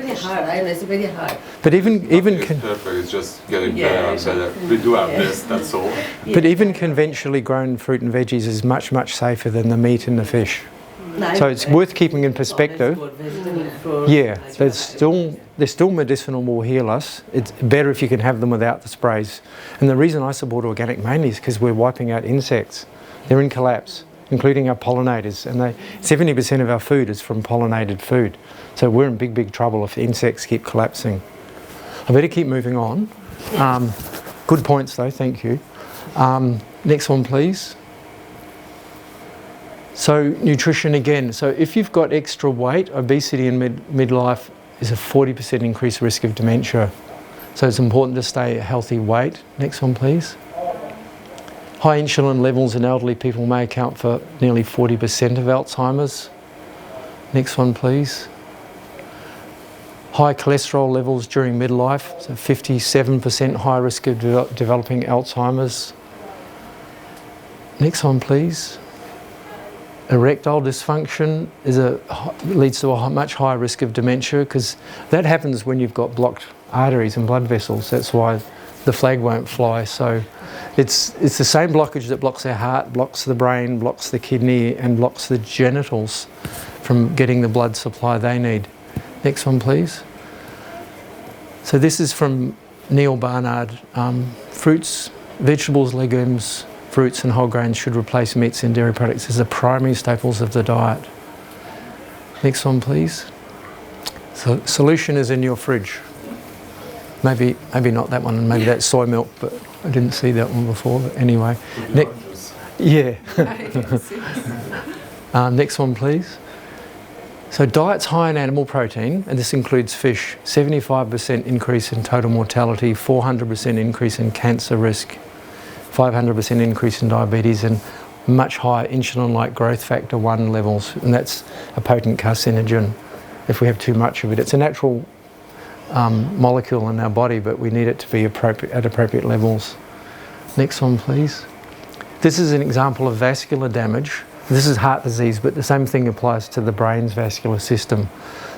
very hard. I know it's very hard. But even It's perfect. It's just getting better and better. We do our best. That's all. but even conventionally grown fruit and veggies is much safer than the meat and the fish. So it's worth keeping in perspective. Yeah, they're still medicinal, will heal us. It's better if you can have them without the sprays. And the reason I support organic mainly is because we're wiping out insects. They're in collapse, including our pollinators. And 70% of our food is from pollinated food. So we're in big trouble if the insects keep collapsing. I better keep moving on. Good points though, thank you. Next one please. So nutrition again. So if you've got extra weight, obesity in midlife is a 40% increased risk of dementia. So it's important to stay a healthy weight. Next one please. High insulin levels in elderly people may account for nearly 40% of Alzheimer's. Next one please. High cholesterol levels during midlife, so 57% high risk of developing Alzheimer's. Next one please. Erectile dysfunction leads to a much higher risk of dementia because that happens when you've got blocked arteries and blood vessels. That's why the flag won't fly. So it's the same blockage that blocks our heart, blocks the brain, blocks the kidney and blocks the genitals from getting the blood supply they need. Next one please. So this is from Neil Barnard. Fruits, vegetables, legumes, fruits and whole grains should replace meats and dairy products as the primary staples of the diet. Next one please. So solution is in your fridge. Maybe not that one, maybe that's soy milk, but I didn't see that one before. But anyway, next one please. So diets high in animal protein, and this includes fish, 75% increase in total mortality, 400% increase in cancer risk, 500% increase in diabetes, and much higher insulin-like growth factor 1 levels, and that's a potent carcinogen if we have too much of it. It's a natural molecule in our body, but we need it to be at appropriate levels. Next one please. This is an example of vascular damage. This is heart disease, but the same thing applies to the brain's vascular system.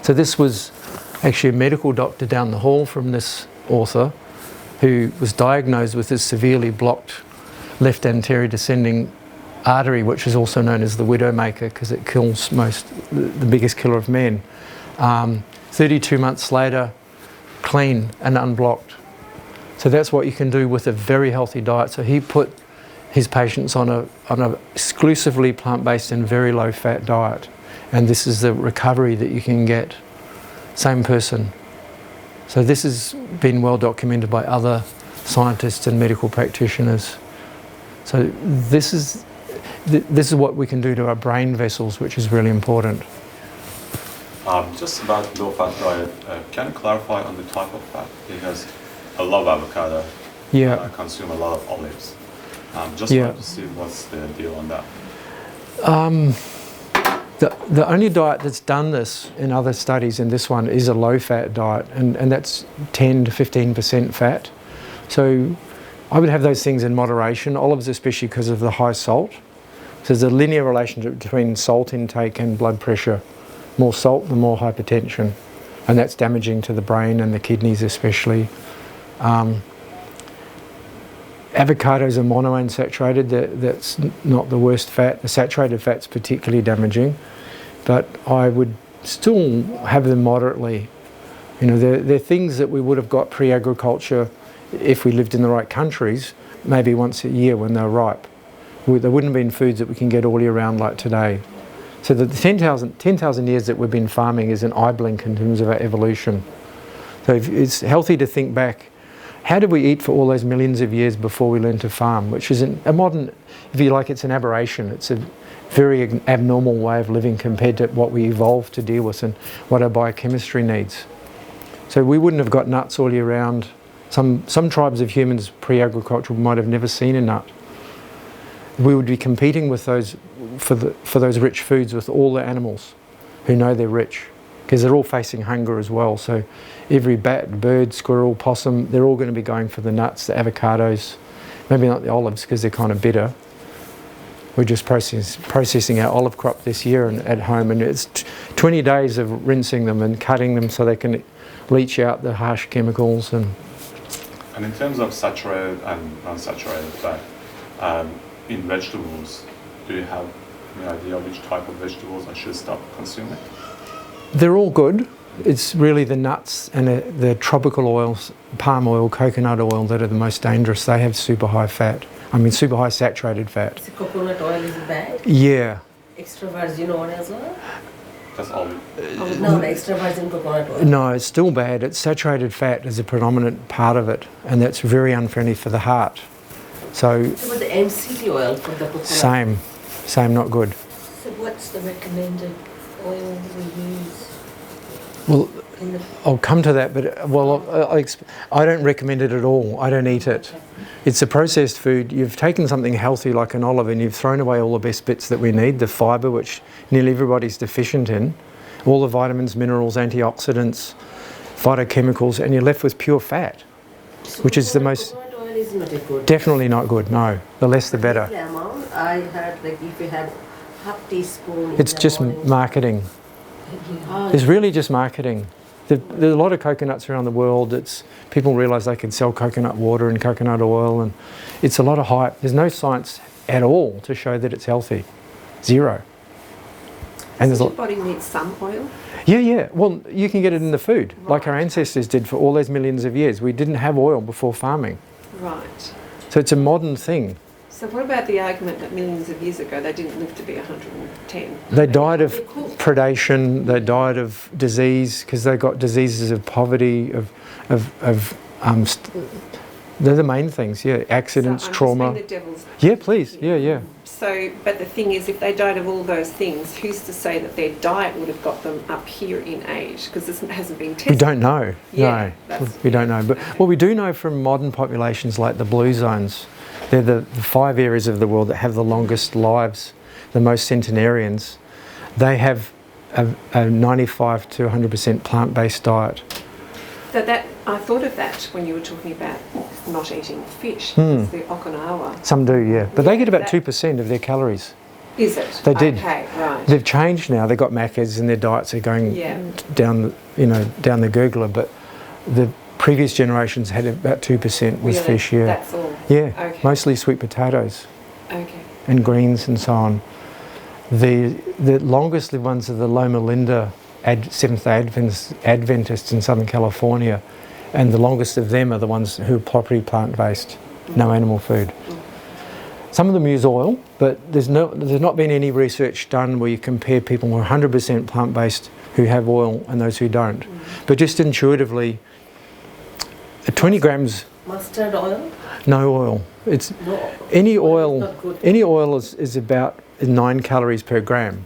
So this was actually a medical doctor down the hall from this author who was diagnosed with this severely blocked left anterior descending artery, which is also known as the widowmaker because it kills the biggest killer of men. 32 months later, clean and unblocked. So that's what you can do with a very healthy diet. So he put his patients on a exclusively plant-based and very low-fat diet, and this is the recovery that you can get. Same person. So this has been well documented by other scientists and medical practitioners. So this is what we can do to our brain vessels, which is really important. Just about low-fat diet, can you clarify on the type of fat? Because I love avocado. Yeah. I consume a lot of olives. Just wanted to see what's the deal on that. The only diet that's done this in other studies, and this one is a low-fat diet, and that's 10 to 15% fat. So I would have those things in moderation, olives especially because of the high salt. So there's a linear relationship between salt intake and blood pressure. More salt, the more hypertension, and that's damaging to the brain and the kidneys especially. Avocados are monounsaturated, that's not the worst fat. The saturated fat's particularly damaging, but I would still have them moderately. You know, they're things that we would have got pre-agriculture if we lived in the right countries, maybe once a year when they're ripe. There wouldn't have been foods that we can get all year round like today. So the 10,000 years that we've been farming is an eye blink in terms of our evolution. So it's healthy to think back, how did we eat for all those millions of years before we learned to farm, which is a modern, if you like, it's an aberration. It's a very abnormal way of living compared to what we evolved to deal with and what our biochemistry needs. So we wouldn't have got nuts all year round. Some tribes of humans pre-agricultural might have never seen a nut. We would be competing with those for those rich foods with all the animals who know they're rich, because they're all facing hunger as well. So every bat, bird, squirrel, possum, they're all going to be going for the nuts, the avocados, maybe not the olives because they're kind of bitter. We're just processing our olive crop this year and at home, and it's 20 days of rinsing them and cutting them so they can leach out the harsh chemicals. And in terms of saturated and unsaturated fat, in vegetables, do you have any idea which type of vegetables I should stop consuming? they're all good. It's really the nuts and the tropical oils, palm oil, coconut oil, that are the most dangerous. They have super high fat. I mean, super high saturated fat. So coconut oil is bad? Yeah. Extra virgin oil as well? That's all. No, the extra virgin coconut oil. No, it's still bad. It's saturated fat is a predominant part of it, and that's very unfriendly for the heart. So What about the MCT oil from the coconut? same, not good. So what's the recommended oil we use? Well, In the I'll come to that, but I don't recommend it at all. I don't eat it. It's a processed food. You've taken something healthy like an olive and you've thrown away all the best bits that we need, the fibre, which nearly everybody's deficient in, all the vitamins, minerals, antioxidants, phytochemicals, and you're left with pure fat, which is the most... Coconut oil is not a good. Definitely not good, no. The less the better. The amount, I heard like if you have half teaspoon in It's the just morning. marketing. Oh, It's really just marketing. There's a lot of coconuts around the world. People realise they can sell coconut water and coconut oil, and it's a lot of hype. There's no science at all to show that it's healthy. Zero. And Does your body need some oil? yeah. Well, you can get it in the food, like our ancestors did for all those millions of years. We didn't have oil before farming. Right. So it's a modern thing. So what about the argument that millions of years ago they didn't live to be 110? They died of predation, they died of disease, because they got diseases of poverty, they're the main things, yeah, accidents, So I'm trauma. just being the devil's. Yeah, please, yeah. So, but the thing is, if they died of all those things, who's to say that their diet would have got them up here in age? Because this hasn't been tested. We don't know, Yeah, no, we don't know. But what we do know from modern populations like the blue zones, they're the 5 areas of the world that have the longest lives, the most centenarians. They have a 95 to 100% plant-based diet. So that I thought of that when you were talking about not eating fish. Hmm. It's the Okinawa. Some do, yeah. But they get about that- 2% of their calories. Is it? They did. Okay, right. They've changed now. They've got macas and their diets are going Yeah. down the gurgler. But the previous generations had about 2% was Really? fish, yeah. That's all. Yeah, Okay. mostly sweet potatoes Okay. and greens and so on. The longest lived ones are the Loma Linda Seventh-day Adventists in Southern California, and the longest of them are the ones who are properly plant-based, no animal food. Some of them use oil, but there's not been any research done where you compare people who are 100% plant-based who have oil and those who don't. But just intuitively, 20 grams, Mustard oil? no oil. It's No. any Oil oil. is not good. Any oil is about 9 calories per gram,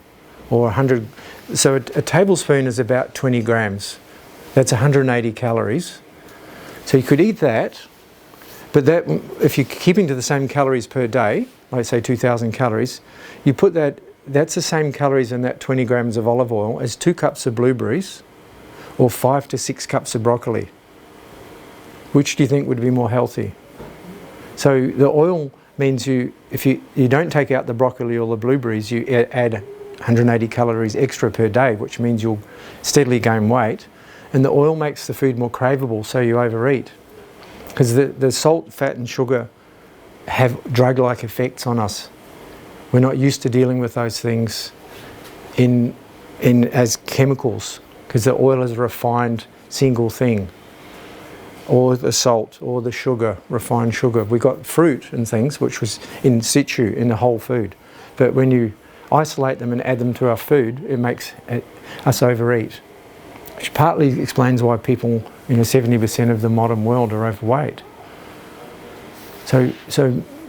or 100. So a tablespoon is about 20 grams. That's 180 calories. So you could eat that, but that, if you're keeping to the same calories per day, like say 2,000 calories, you put that's the same calories in that 20 grams of olive oil as 2 cups of blueberries, or 5 to 6 cups of broccoli. Which do you think would be more healthy? So the oil means if you don't take out the broccoli or the blueberries, you add 180 calories extra per day, which means you'll steadily gain weight. And the oil makes the food more craveable, so you overeat. Because the salt, fat and sugar have drug-like effects on us. We're not used to dealing with those things as chemicals, because the oil is a refined single thing. Or the salt, or the sugar, refined sugar. We got fruit and things, which was in situ, in the whole food. But when you isolate them and add them to our food, it makes us overeat. Which partly explains why people, 70% of the modern world are overweight. So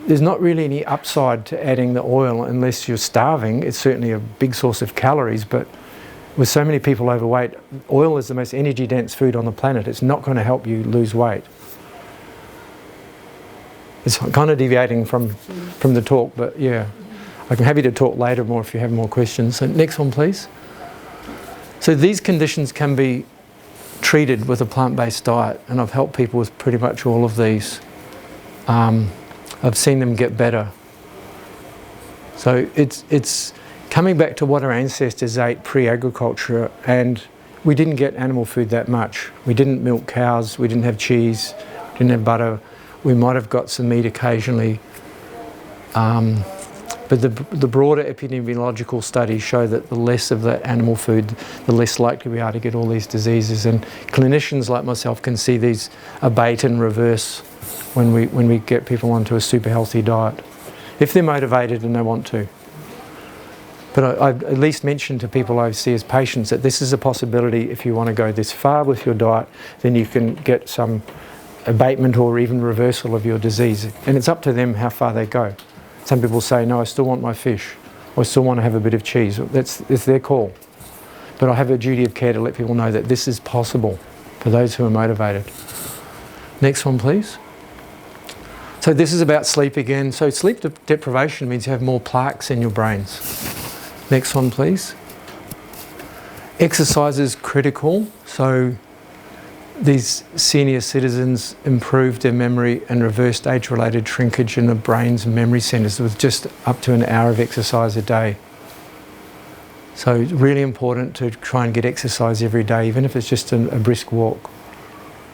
there's not really any upside to adding the oil unless you're starving. It's certainly a big source of calories, but with so many people overweight, oil is the most energy-dense food on the planet. It's not going to help you lose weight. It's kind of deviating from the talk, but yeah. I'm happy to talk later more if you have more questions. So next one, please. So these conditions can be treated with a plant-based diet, and I've helped people with pretty much all of these. I've seen them get better. So it's coming back to what our ancestors ate pre-agriculture, and we didn't get animal food that much. We didn't milk cows, we didn't have cheese, didn't have butter. We might have got some meat occasionally. But the broader epidemiological studies show that the less of that animal food, the less likely we are to get all these diseases. And clinicians like myself can see these abate and reverse when we get people onto a super healthy diet, if they're motivated and they want to. But I at least mention to people I see as patients that this is a possibility. If you want to go this far with your diet, then you can get some abatement or even reversal of your disease. And it's up to them how far they go. Some people say, no, I still want my fish, or I still want to have a bit of cheese. It's their call. But I have a duty of care to let people know that this is possible for those who are motivated. Next one, please. So this is about sleep again. So sleep deprivation means you have more plaques in your brains. Next one, please. Exercise is critical. So these senior citizens improved their memory and reversed age-related shrinkage in the brain's memory centres with just up to an hour of exercise a day. So it's really important to try and get exercise every day, even if it's just a brisk walk.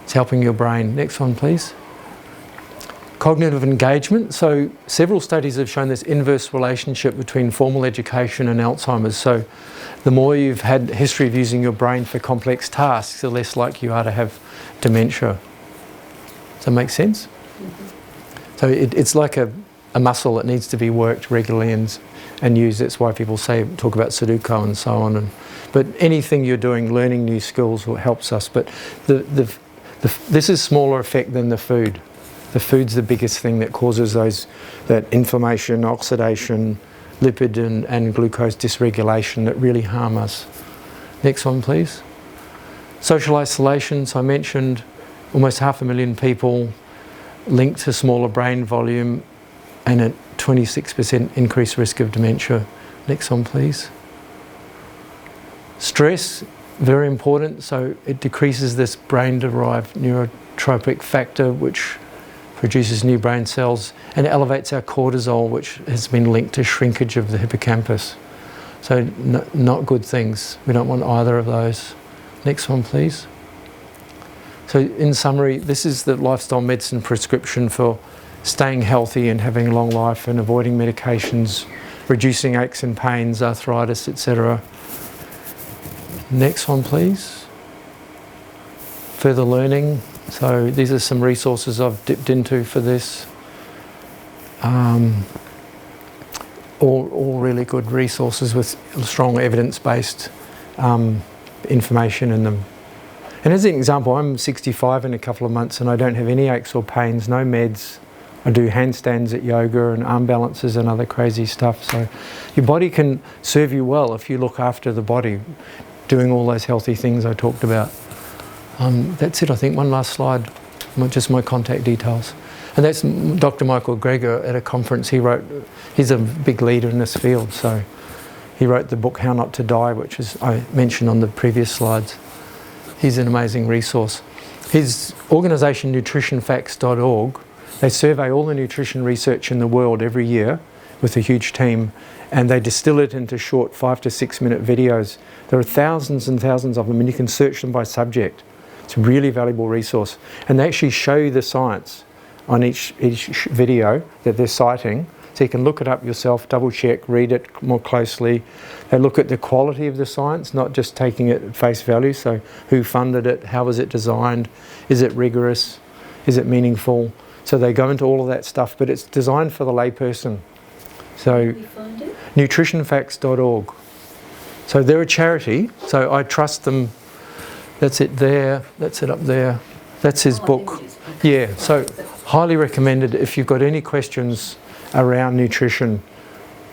It's helping your brain. Next one, please. Cognitive engagement. So several studies have shown this inverse relationship between formal education and Alzheimer's. So the more you've had history of using your brain for complex tasks, the less likely you are to have dementia. Does that make sense? Mm-hmm. So it's like a muscle that needs to be worked regularly and used. That's why people talk about Sudoku and so on. But anything you're doing, learning new skills, helps us. But this is smaller effect than the food. The food's the biggest thing that causes that inflammation, oxidation, lipid and glucose dysregulation that really harm us. Next one, please. Social isolation. So I mentioned almost 500,000 people linked to smaller brain volume and a 26% increased risk of dementia. Next one, please. Stress, very important. So it decreases this brain-derived neurotropic factor, which produces new brain cells, and elevates our cortisol, which has been linked to shrinkage of the hippocampus. So not good things. We don't want either of those. Next one, please. So in summary, this is the lifestyle medicine prescription for staying healthy and having a long life and avoiding medications, reducing aches and pains, arthritis, etc. Next one, please. Further learning. So these are some resources I've dipped into for this. All really good resources with strong evidence-based information in them. And as an example, I'm 65 in a couple of months and I don't have any aches or pains, no meds. I do handstands at yoga and arm balances and other crazy stuff. So your body can serve you well if you look after the body, doing all those healthy things I talked about. That's it, I think. One last slide, just my contact details. And that's Dr. Michael Greger at a conference. He's a big leader in this field, so he wrote the book How Not to Die, which I mentioned on the previous slides. He's an amazing resource. His organisation, nutritionfacts.org, they survey all the nutrition research in the world every year with a huge team, and they distill it into short 5 to 6 minute videos. There are thousands and thousands of them, and you can search them by subject. It's a really valuable resource. And they actually show you the science on each video that they're citing. So you can look it up yourself, double check, read it more closely. They look at the quality of the science, not just taking it at face value. So who funded it? How was it designed? Is it rigorous? Is it meaningful? So they go into all of that stuff, but it's designed for the layperson. So nutritionfacts.org. So they're a charity, so I trust them. That's it there, that's it up there. That's his book. Yeah, so highly recommended if you've got any questions around nutrition.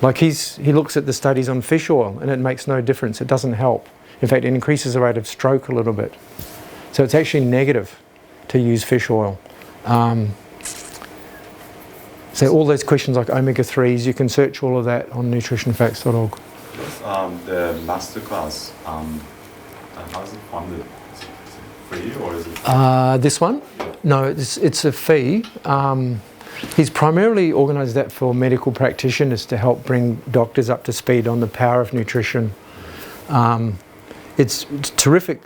Like he looks at the studies on fish oil and it makes no difference, it doesn't help. In fact, it increases the rate of stroke a little bit. So it's actually negative to use fish oil. So all those questions like omega-3s, you can search all of that on nutritionfacts.org. The masterclass, how is it funded? Is it free or is it? This one? No, it's a fee. He's primarily organised that for medical practitioners to help bring doctors up to speed on the power of nutrition. It's a terrific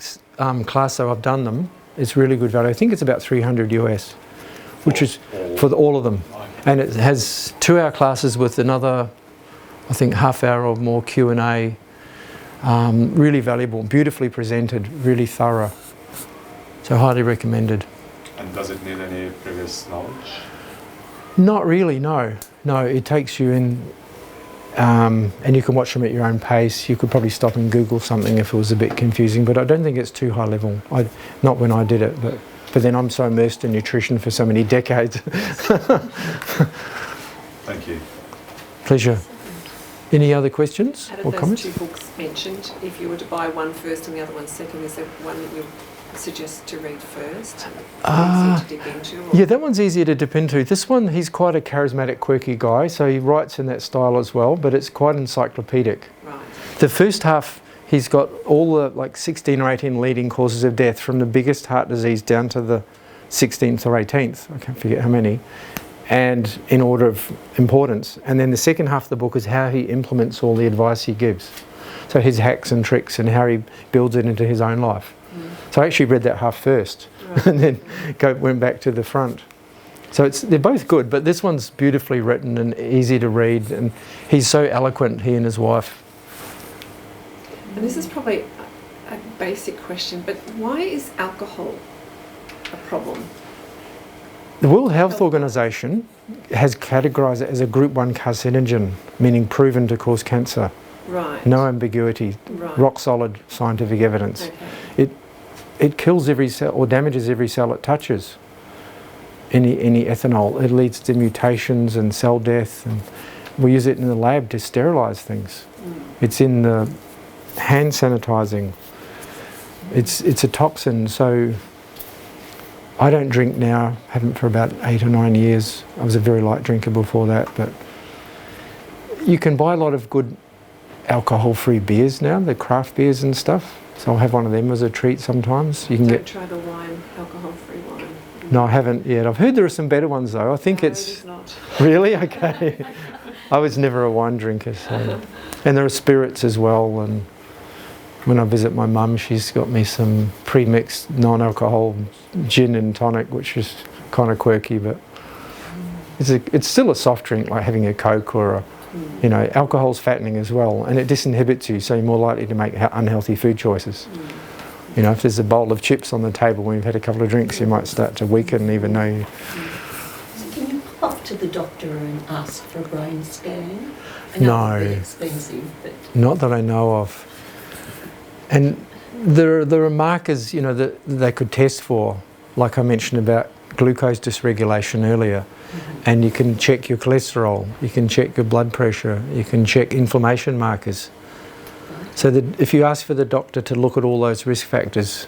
class, though. I've done them. It's really good value. I think it's about $300 US, which is for all of them. And it has 2-hour classes with another, I think, half-hour or more Q&A. Really valuable, beautifully presented, really thorough. So highly recommended. And does it need any previous knowledge? Not really, no. No, it takes you in, and you can watch them at your own pace. You could probably stop and Google something if it was a bit confusing, but I don't think it's too high level. Not when I did it, but then I'm so immersed in nutrition for so many decades. Thank you. Pleasure. Any other questions Out or of those comments? 2 books mentioned, if you were to buy one first and the other one second, is there one that you suggest to read first? Easier to dip into? Or? Yeah, that one's easier to dip into. This one, he's quite a charismatic, quirky guy, so he writes in that style as well, but it's quite encyclopedic. Right. The first half, he's got all the 16 or 18 leading causes of death, from the biggest heart disease down to the 16th or 18th, I can't forget how many, and in order of importance. And then the second half of the book is how he implements all the advice he gives. So his hacks and tricks and how he builds it into his own life. So I actually read that half first, right. And then went back to the front. So they're both good, but this one's beautifully written and easy to read, and he's so eloquent, he and his wife. And this is probably a basic question, but why is alcohol a problem? The World Health Organization has categorised it as a Group 1 carcinogen, meaning proven to cause cancer. Right. No ambiguity, right. Rock solid scientific evidence. Okay. It kills every cell or damages every cell it touches. Any ethanol, it leads to mutations and cell death, and we use it in the lab to sterilise things. It's in the hand sanitising. It's a toxin, so I don't drink now, haven't for about 8 or 9 years. I was a very light drinker before that, but you can buy a lot of good alcohol-free beers now, the craft beers and stuff. So I'll have one of them as a treat sometimes. You can Don't try the wine, alcohol-free wine. No, I haven't yet. I've heard there are some better ones though. I think it's not. Really? Okay. I was never a wine drinker, so. And there are spirits as well. And when I visit my mum, she's got me some pre-mixed non-alcohol gin and tonic, which is kind of quirky, but it's still a soft drink, like having a Coke or a. You know, alcohol's fattening as well, and it disinhibits you, so you're more likely to make unhealthy food choices. You know, if there's a bowl of chips on the table when you've had a couple of drinks, you might start to weaken even though you... So can you pop up to the doctor and ask for a brain scan? I No. know it's a bit expensive, but... Not that I know of. And there are markers, you know, that they could test for, like I mentioned about glucose dysregulation earlier. And you can check your cholesterol, you can check your blood pressure, you can check inflammation markers. So that if you ask for the doctor to look at all those risk factors,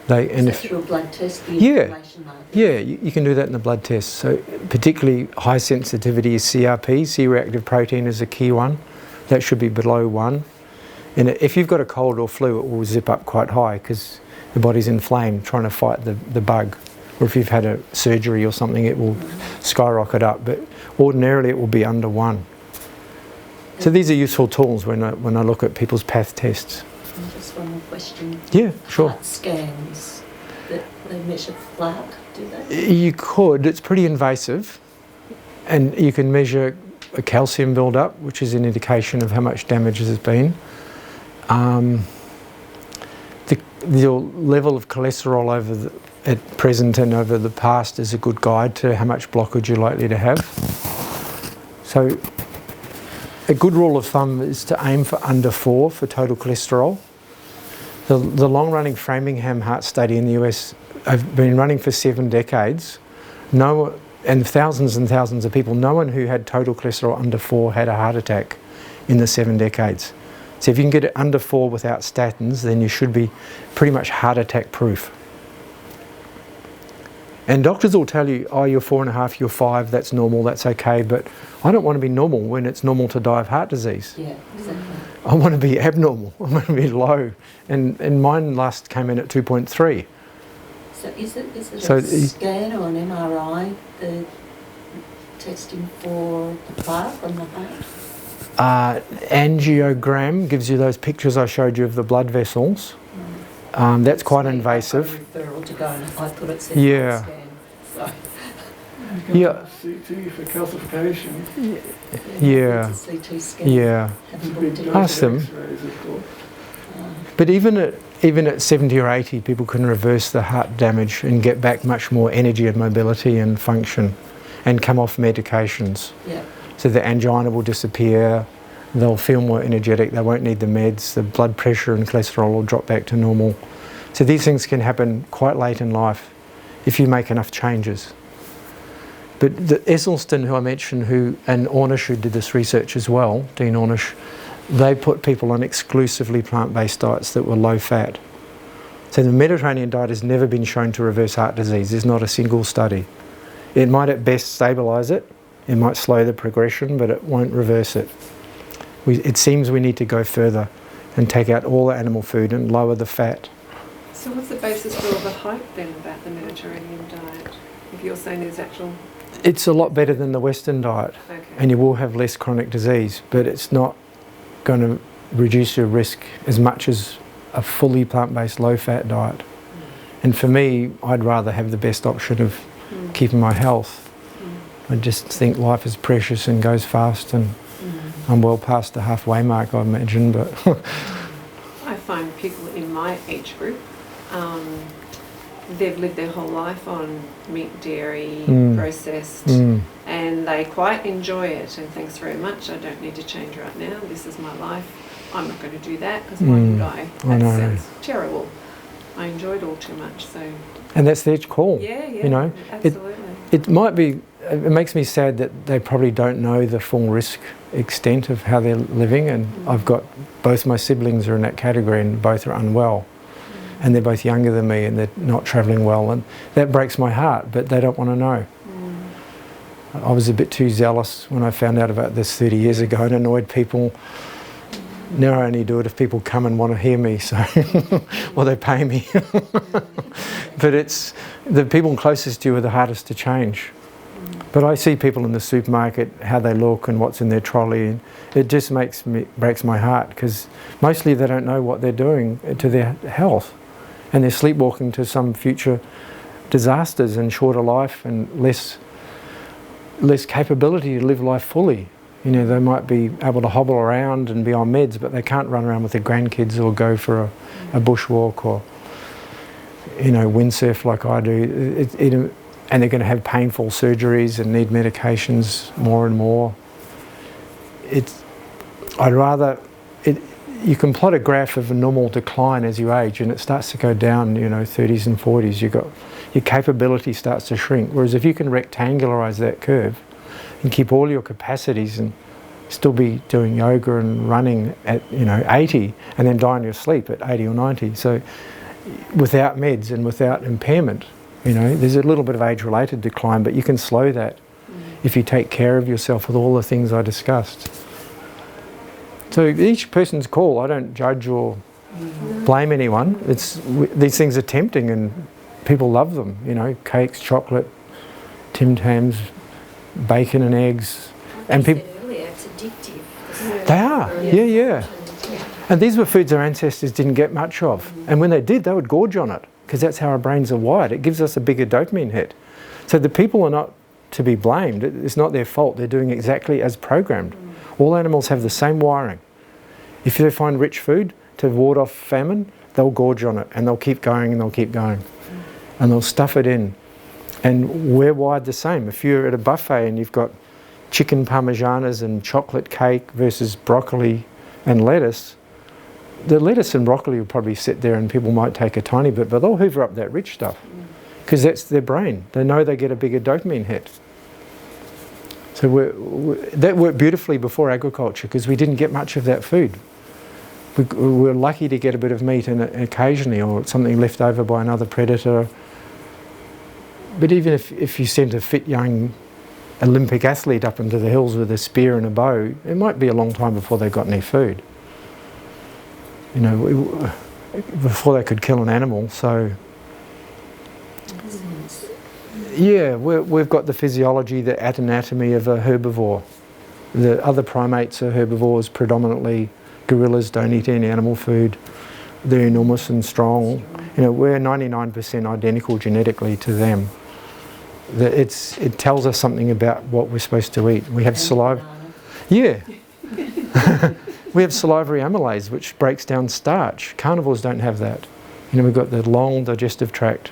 through a blood test, the inflammation markers? Yeah, you can do that in the blood test. So particularly high sensitivity is CRP, C-reactive protein is a key one. That should be below 1. And if you've got a cold or flu, it will zip up quite high because the body's inflamed trying to fight the bug. Or if you've had a surgery or something, it will skyrocket up. But ordinarily, it will be under 1. So these are useful tools when I look at people's path tests. And just one more question. Yeah, sure. Heart scans, that they measure plaque, do they? You could. It's pretty invasive. And you can measure a calcium build-up, which is an indication of how much damage has been. Your level of cholesterol at present and over the past is a good guide to how much blockage you're likely to have. So a good rule of thumb is to aim for under 4 for total cholesterol. The long-running Framingham heart study in the US have been running for 7 decades. And thousands of people, no one who had total cholesterol under 4 had a heart attack in the 7 decades. So if you can get it under 4 without statins, then you should be pretty much heart attack proof. And doctors will tell you, oh, you're 4.5, you're 5, that's normal, that's okay, but I don't want to be normal when it's normal to die of heart disease. Yeah, exactly. I want to be abnormal, I want to be low. And mine last came in at 2.3. So is it a scan or an MRI, testing for the plaque on the heart? Angiogram gives you those pictures I showed you of the blood vessels. That's quite invasive. Referral to go and I thought it said Yeah. scan. So, Yeah. CT for calcification. Yeah. it's a CT scan. Yeah. Haven't booked it. Ask them. X-rays, of course. But even at 70 or 80, people can reverse the heart damage and get back much more energy and mobility and function and come off medications. Yeah. So the angina will disappear, they'll feel more energetic, they won't need the meds, the blood pressure and cholesterol will drop back to normal. So these things can happen quite late in life if you make enough changes. But the Esselstyn, who I mentioned, and Ornish, who did this research as well, Dean Ornish, they put people on exclusively plant-based diets that were low fat. So the Mediterranean diet has never been shown to reverse heart disease. There's not a single study. It might at best stabilise it, it might slow the progression, but it won't reverse it. It seems we need to go further and take out all the animal food and lower the fat. So what's the basis for all the hype then about the Mediterranean diet? If you're saying there's actual... It's a lot better than the Western diet, Okay. and you will have less chronic disease, but it's not going to reduce your risk as much as a fully plant-based low-fat diet. And for me, I'd rather have the best option of keeping my health. I just think life is precious and goes fast, and I'm well past the halfway mark, I imagine, but... I find people in my age group, they've lived their whole life on meat, dairy, processed, and they quite enjoy it. And thanks very much, I don't need to change right now. This is my life. I'm not going to do that because why would I? I That know. sounds terrible. I enjoyed all too much, so... And that's their call. Yeah, You know, absolutely. it might be, it makes me sad that they probably don't know the full risk extent of how they're living, and I've got, both my siblings are in that category and both are unwell. And they're both younger than me and they're not travelling well, and that breaks my heart, but they don't want to know. I was a bit too zealous when I found out about this 30 years ago and annoyed people. Now I only do it if people come and want to hear me, so or they pay me. But it's the people closest to you are the hardest to change. But I see people in the supermarket, how they look and what's in their trolley, and it just breaks my heart, because mostly they don't know what they're doing to their health, and they're sleepwalking to some future disasters and shorter life and less capability to live life fully. You know, they might be able to hobble around and be on meds, but they can't run around with their grandkids or go for a bushwalk or, you know, windsurf like I do. And they're going to have painful surgeries and need medications more and more. You can plot a graph of a normal decline as you age, and it starts to go down, you know, 30s and 40s. Your capability starts to shrink. Whereas if you can rectangularize that curve and keep all your capacities and still be doing yoga and running at, you know, 80, and then die in your sleep at 80 or 90. So without meds and without impairment, you know, there's a little bit of age-related decline, but you can slow that if you take care of yourself with all the things I discussed. So each person's call. I don't judge or blame anyone. These things are tempting and people love them, you know, cakes, chocolate, Tim Tams, bacon and eggs. And people, Earlier, it's addictive. they are, yeah. And these were foods our ancestors didn't get much of. And when they did, they would gorge on it, because that's how our brains are wired. It gives us a bigger dopamine hit. So the people are not to be blamed. It's not their fault. They're doing exactly as programmed. All animals have the same wiring. If they find rich food to ward off famine, they'll gorge on it, and they'll keep going and they'll keep going. And they'll stuff it in. And we're wired the same. If you're at a buffet and you've got chicken parmesanas and chocolate cake versus broccoli and lettuce, the lettuce and broccoli will probably sit there and people might take a tiny bit, but they'll hoover up that rich stuff, because that's their brain. They know they get a bigger dopamine hit. So that worked beautifully before agriculture, because we didn't get much of that food. We were lucky to get a bit of meat occasionally, or something left over by another predator. But even if you sent a fit young Olympic athlete up into the hills with a spear and a bow, it might be a long time before they got any food. You know, before they could kill an animal. So Yeah, we've got the physiology, the anatomy of a herbivore. The other primates are herbivores predominantly. Gorillas don't eat any animal food. They're enormous and strong. You know, we're 99% identical genetically to them. It tells us something about what we're supposed to eat. We have saliva. Yeah. We have salivary amylase, which breaks down starch. Carnivores don't have that. You know, we've got the long digestive tract.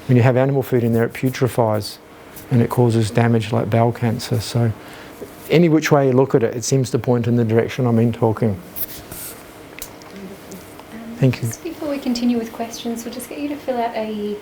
When you have animal food in there, it putrefies and it causes damage like bowel cancer. So any which way you look at it, it seems to point in the direction I'm in talking. Thank you. Just before we continue with questions, we'll just get you to fill out a